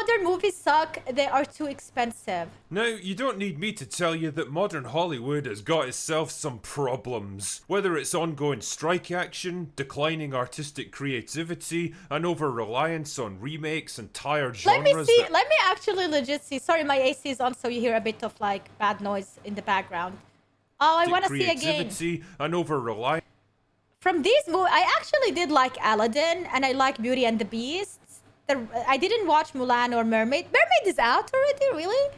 modern movies suck. They are too expensive. Now, you don't need me to tell you that modern Hollywood has got itself some problems. Whether it's ongoing strike action, declining artistic creativity, an over-reliance on remakes and tired genres. Let me actually legit see. Sorry, my AC is on, so you hear a bit of like bad noise in the background. Oh, I want to see again. And over-reliance. From these movies, I actually did like Aladdin, and I like Beauty and the Beast. I didn't watch Mulan or Mermaid. Mermaid is out already, really?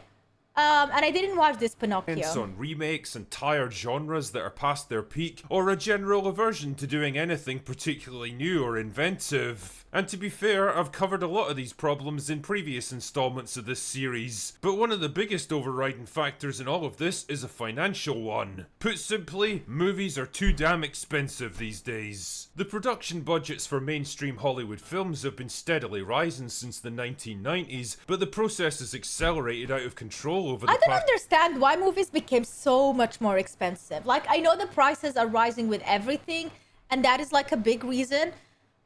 And I didn't watch this Pinocchio. On remakes and tired genres that are past their peak, or a general aversion to doing anything particularly new or inventive. And to be fair, I've covered a lot of these problems in previous installments of this series, but one of the biggest overriding factors in all of this is a financial one. Put simply, movies are too damn expensive these days. The production budgets for mainstream Hollywood films have been steadily rising since the 1990s, but the process has accelerated out of control over the I don't understand why movies became so much more expensive. Like, I know the prices are rising with everything, and that is like a big reason.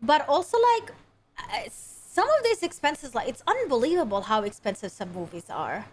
But also, like, some of these expenses, like, it's unbelievable how expensive some movies are.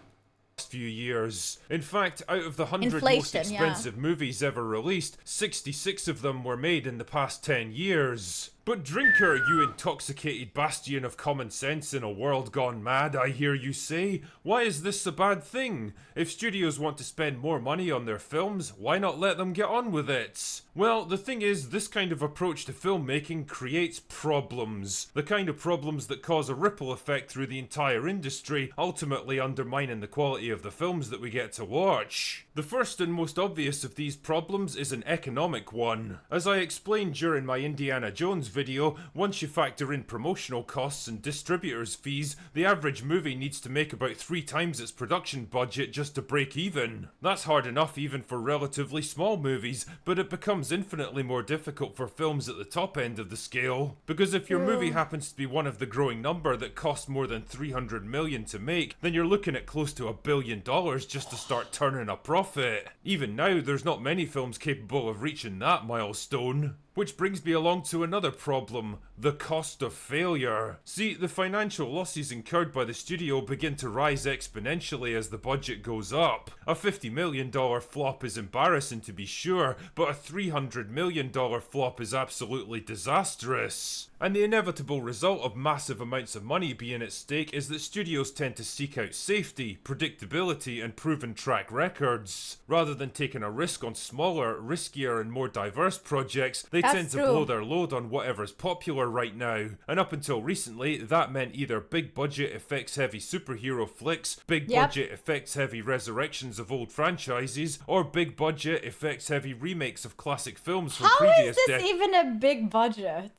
Few years. In fact, out of the 100 most expensive movies ever released, 66 of them were made in the past 10 years. But drinker, you intoxicated bastion of common sense in a world gone mad, I hear you say. Why is this a bad thing? If studios want to spend more money on their films, why not let them get on with it? Well, the thing is, this kind of approach to filmmaking creates problems. The kind of problems that cause a ripple effect through the entire industry, ultimately undermining the quality of the films that we get to watch. The first and most obvious of these problems is an economic one. As I explained during my Indiana Jones video, once you factor in promotional costs and distributors' fees, the average movie needs to make about 3 times its production budget just to break even. That's hard enough even for relatively small movies, but it becomes infinitely more difficult for films at the top end of the scale. Because if your movie happens to be one of the growing number that costs more than 300 million to make, then you're looking at close to $1 billion just to start turning a profit. Even now, there's not many films capable of reaching that milestone. Which brings me along to another problem, the cost of failure. See, the financial losses incurred by the studio begin to rise exponentially as the budget goes up. A $50 million flop is embarrassing to be sure, but a $300 million flop is absolutely disastrous. And the inevitable result of massive amounts of money being at stake is that studios tend to seek out safety, predictability, and proven track records. Rather than taking a risk on smaller, riskier, and more diverse projects, they tend to blow their load on whatever's popular right now. And up until recently, that meant either big budget effects heavy superhero flicks, big budget effects heavy resurrections of old franchises, or big budget effects heavy remakes of classic films from previous decades. How is this even a big budget?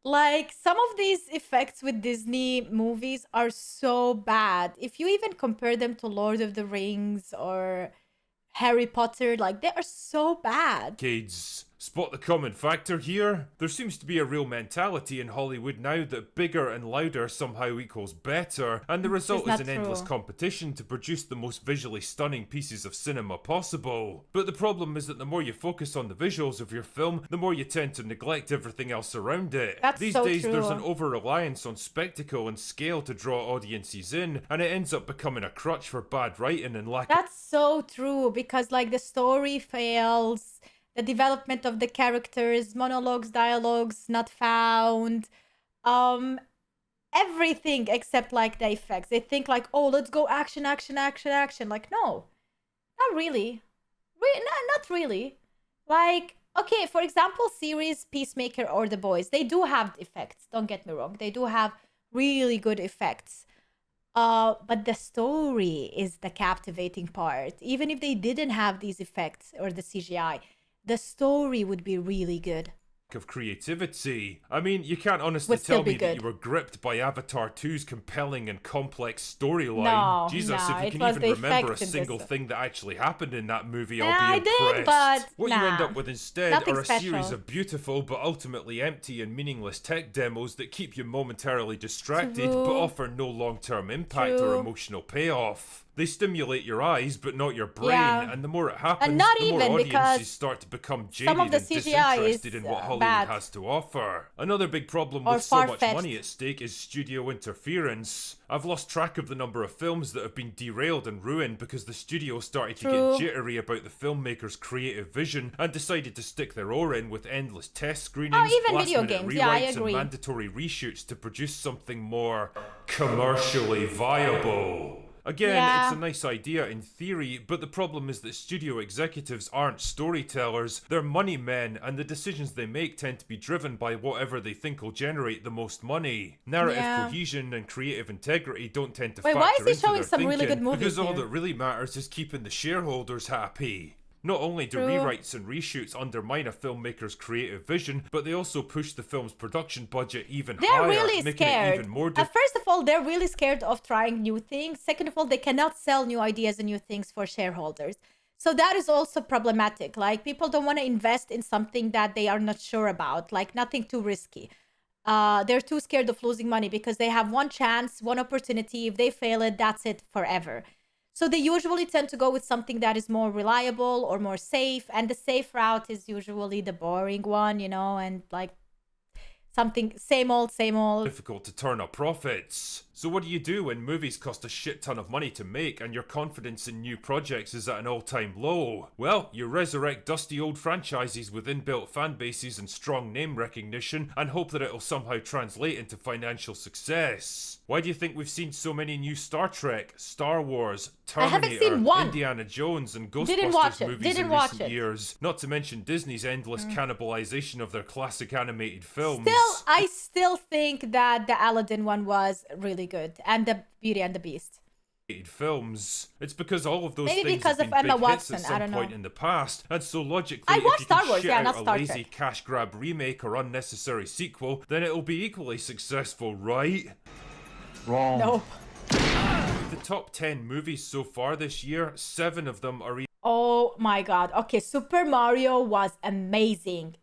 Like, some of these effects with Disney movies are so bad. If you even compare them to Lord of the Rings or Harry Potter, like, they are so bad. Kids. Spot the common factor here? There seems to be a real mentality in Hollywood now that bigger and louder somehow equals better, and the result is an endless competition to produce the most visually stunning pieces of cinema possible. But the problem is that the more you focus on the visuals of your film, the more you tend to neglect everything else around it. These days there's an over-reliance on spectacle and scale to draw audiences in, and it ends up becoming a crutch for bad writing and lack of... That's so true, because like the story fails, the development of the characters, monologues, dialogues not found, everything except like the effects. They think like, oh, let's go action, action, action, action. Like, no, not really. Not really. Like, okay, for example, series Peacemaker or The Boys, they do have effects. Don't get me wrong. They do have really good effects. But the story is the captivating part. Even if they didn't have these effects or the CGI, the story would be really good. Of creativity. I mean, you can't honestly tell me that you were gripped by Avatar 2's compelling and complex storyline. No, Jesus, if you can even remember a single thing that actually happened in that movie, I'll be impressed. But what you end up with instead are a series of beautiful but ultimately empty and meaningless tech demos that keep you momentarily distracted but offer no long-term impact or emotional payoff. They stimulate your eyes, but not your brain. Yeah. And the more it happens, And not the more even, because audiences start to become some of jaded the and CGI disinterested is in what Hollywood bad. has to offer. Another big problem Or with so much far-fetched. money at stake is studio interference. I've lost track of the number of films that have been derailed and ruined because the studio started to True. get jittery about the filmmaker's creative vision and decided to stick their oar in with endless test screenings, even video last-minute games. Yeah, I rewrites, and agree. mandatory reshoots to produce something more commercially viable. Again, Yeah. it's a nice idea in theory, but the problem is that studio executives aren't storytellers, they're money men, and the decisions they make tend to be driven by whatever they think will generate the most money. Narrative Yeah. cohesion and creative integrity don't tend to Wait, factor why is he into showing their some really thinking, good movies because all here? that really matters is keeping the shareholders happy. Not only do True. rewrites and reshoots undermine a filmmaker's creative vision, but they also push the film's production budget even They're higher, really making it scared. even more First of all, they're really scared of trying new things. Second of all, they cannot sell new ideas and new things for shareholders. So that is also problematic. Like, people don't want to invest in something that they are not sure about, like nothing too risky. They're too scared of losing money because they have one chance, one opportunity. If they fail it, that's it forever. So they usually tend to go with something that is more reliable or more safe. And the safe route is usually the boring one, you know, and like something same old, same old. difficult to turn up profits. So what do you do when movies cost a shit ton of money to make and your confidence in new projects is at an all-time low? Well, you resurrect dusty old franchises with inbuilt fan bases and strong name recognition and hope that it'll somehow translate into financial success. Why do you think we've seen so many new Star Trek, Star Wars, I haven't Terminator, seen one. Indiana Jones and Didn't watch Ghostbusters it. movies Didn't in watch recent it. years? Not to mention Disney's endless cannibalization of their classic animated films. I still think that the Aladdin one was really good, and the Beauty and the Beast. Films. It's because all of those Maybe things because have been of Emma big hits Watson, at I some don't point know. in the past, and so logically, I if watched you can Star Wars, shit yeah, out not a Star lazy Trek. cash grab remake or unnecessary sequel, then it'll be equally successful, right? Wrong. No. The top 10 movies so far this year, 7 of them are Oh my god. Okay, Super Mario was amazing.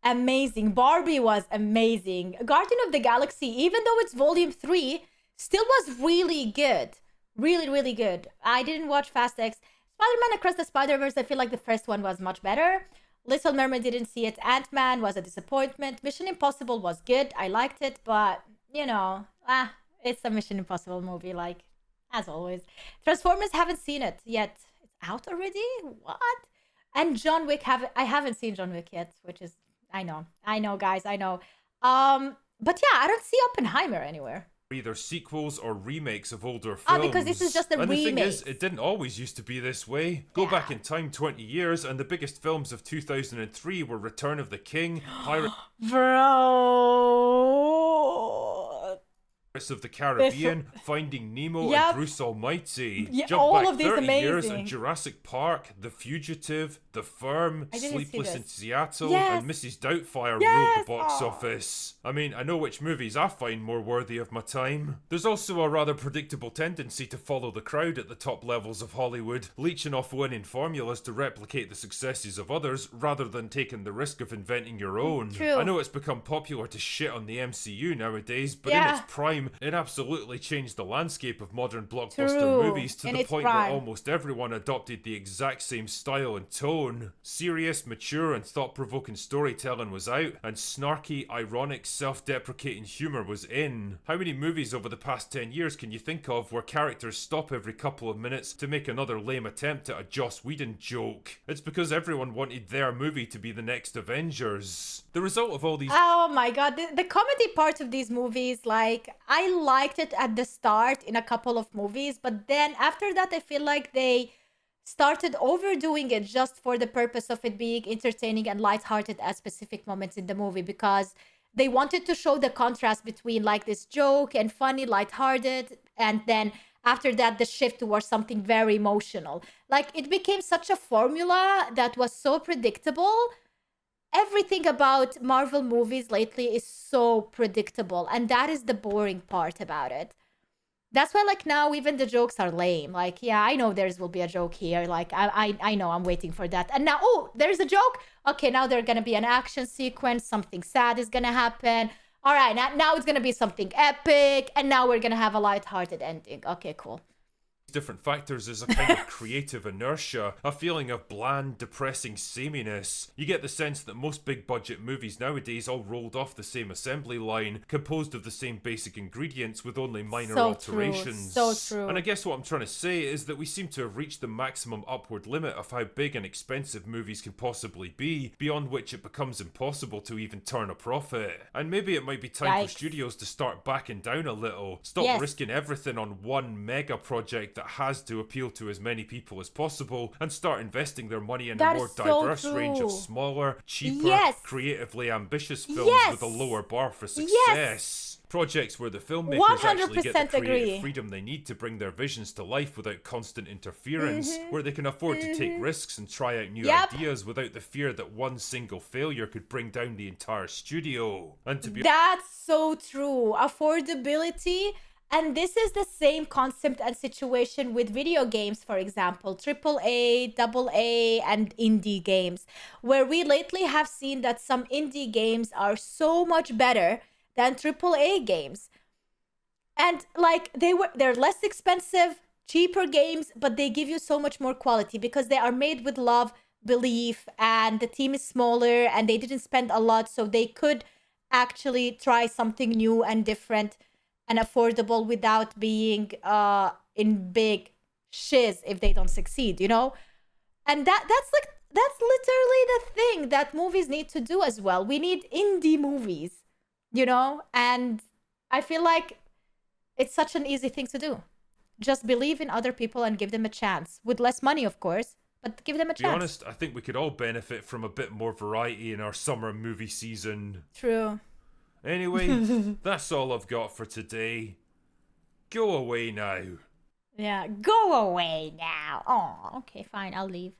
Amazing. Barbie was amazing. Guardian of the Galaxy, even though it's volume 3, still was really good. Really, really good. I didn't watch Fast X. Spider-Man Across the Spider-Verse, I feel like the first one was much better. Little Mermaid, didn't see it. Ant-Man was a disappointment. Mission Impossible was good. I liked it, but, you know, it's a Mission Impossible movie, like, as always. Transformers, haven't seen it yet. It's out already? What? And John Wick, I haven't seen John Wick yet, which is, I know, guys, I know. But yeah, I don't see Oppenheimer anywhere. either sequels or remakes of older films. because this is just a and the thing remake. is, it didn't always used to be this way. Go Yeah. back in time 20 years, and the biggest films of 2003 were Return of the King, Pirates Bro. of the Caribbean, Finding Nemo, Yep. and Bruce Almighty. Yeah, Jump all back of these 30 years, amazing. and Jurassic Park, The Fugitive, The Firm, I didn't see Sleepless in this. Seattle, Yes. and Mrs. Doubtfire Yes. ruled the box Aw. office. I mean, I know which movies I find more worthy of my time. There's also a rather predictable tendency to follow the crowd at the top levels of Hollywood, leeching off winning formulas to replicate the successes of others, rather than taking the risk of inventing your own. True. I know it's become popular to shit on the MCU nowadays, but in Yeah. its prime, it absolutely changed the landscape of modern blockbuster True. movies to In the its point prime. where almost everyone adopted the exact same style and tone. Serious, mature, and thought-provoking storytelling was out, and snarky, ironic, self-deprecating humor was in. How many movies over the past 10 years can you think of where characters stop every couple of minutes to make another lame attempt at a Joss Whedon joke? It's because everyone wanted their movie to be the next Avengers. The result of all these Oh my god, the comedy part of these movies, like, I liked it at the start in a couple of movies, but then after that, I feel like they started overdoing it just for the purpose of it being entertaining and lighthearted at specific moments in the movie, because they wanted to show the contrast between like this joke and funny, lighthearted, and then after that, the shift towards something very emotional. Like, it became such a formula that was so predictable. Everything about Marvel movies lately is so predictable, and that is the boring part about it. That's why, like, now even the jokes are lame. Like, yeah, I know there will be a joke here. Like, I know, I'm waiting for that. And now, oh, there's a joke. Okay, now there's gonna be an action sequence. Something sad is gonna happen. All right, now it's gonna be something epic, and now we're gonna have a lighthearted ending. Okay, cool. different factors is a kind of creative inertia, a feeling of bland, depressing sameness. You get the sense that most big budget movies nowadays all rolled off the same assembly line, composed of the same basic ingredients with only minor alterations. So true. And I guess what I'm trying to say is that we seem to have reached the maximum upward limit of how big and expensive movies can possibly be, beyond which it becomes impossible to even turn a profit. And maybe it might be time for studios to start backing down a little, stop risking everything on one mega project that has to appeal to as many people as possible, and start investing their money in a more diverse range of smaller, cheaper, creatively ambitious films with a lower bar for success. Projects where the filmmakers actually get the creative freedom they need to bring their visions to life without constant interference, where they can afford to take risks and try out new ideas without the fear that one single failure could bring down the entire studio. And to be That's so true. Affordability. And this is the same concept and situation with video games, for example, AAA, AA, and indie games, where we lately have seen that some indie games are so much better than AAA games. And like they're less expensive, cheaper games, but they give you so much more quality because they are made with love, belief, and the team is smaller and they didn't spend a lot, so they could actually try something new and different and affordable without being in big shiz if they don't succeed, you know? And that's literally the thing that movies need to do as well. We need indie movies, you know? And I feel like it's such an easy thing to do. Just believe in other people and give them a chance. With less money, of course, but give them a chance. To be honest, I think we could all benefit from a bit more variety in our summer movie season. True. Anyway, that's all I've got for today. Go away now. Yeah, go away now. Oh, okay, fine, I'll leave.